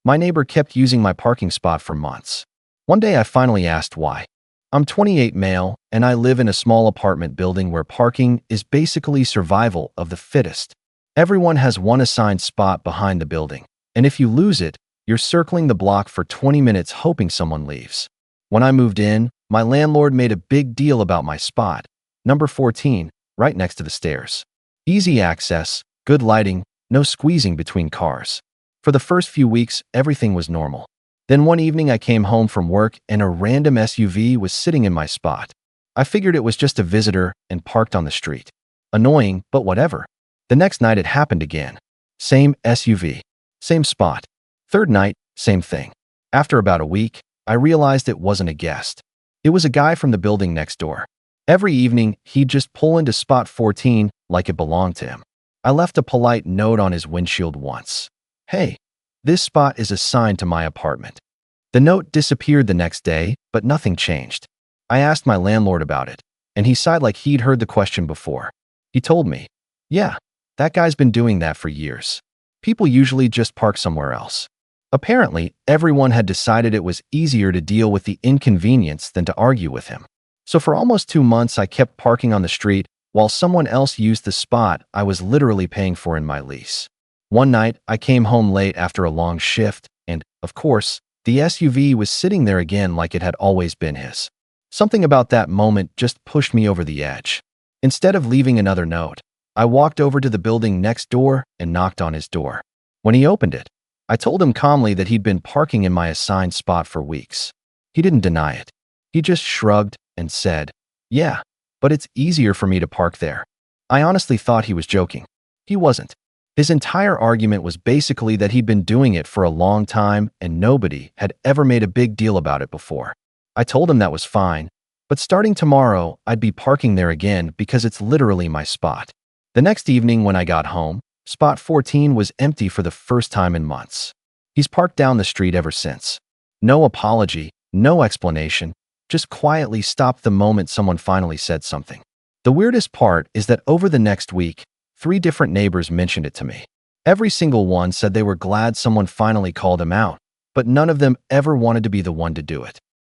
My neighbor kept using my parking spot for months. One day I finally asked why. I'm 28 male, and I live in a small apartment building where parking is basically survival of the fittest. Everyone has one assigned spot behind the building, and if you lose it, you're circling the block for 20 minutes hoping someone leaves. When I moved in, my landlord made a big deal about my spot, number 14, right next to the stairs. Easy access, good lighting, no squeezing between cars. For the first few weeks, everything was normal. Then one evening I came home from work and a random SUV was sitting in my spot. I figured it was just a visitor and parked on the street. Annoying, but whatever. The next night it happened again. Same SUV. Same spot. Third night, same thing. After about a week, I realized it wasn't a guest. It was a guy from the building next door. Every evening, he'd just pull into spot 14 like it belonged to him. I left a polite note on his windshield once. Hey, this spot is assigned to my apartment. The note disappeared the next day, but nothing changed. I asked my landlord about it, and he sighed like he'd heard the question before. He told me, yeah, that guy's been doing that for years. People usually just park somewhere else. Apparently, everyone had decided it was easier to deal with the inconvenience than to argue with him. So for almost 2 months, I kept parking on the street while someone else used the spot I was literally paying for in my lease. One night, I came home late after a long shift, and, of course, the SUV was sitting there again like it had always been his. Something about that moment just pushed me over the edge. Instead of leaving another note, I walked over to the building next door and knocked on his door. When he opened it, I told him calmly that he'd been parking in my assigned spot for weeks. He didn't deny it. He just shrugged and said, yeah, but it's easier for me to park there. I honestly thought he was joking. He wasn't. His entire argument was basically that he'd been doing it for a long time and nobody had ever made a big deal about it before. I told him that was fine, but starting tomorrow, I'd be parking there again because it's literally my spot. The next evening when I got home, spot 14 was empty for the first time in months. He's parked down the street ever since. No apology, no explanation, just quietly stopped the moment someone finally said something. The weirdest part is that over the next week, 3 different neighbors mentioned it to me. Every single one said they were glad someone finally called him out, but none of them ever wanted to be the one to do it.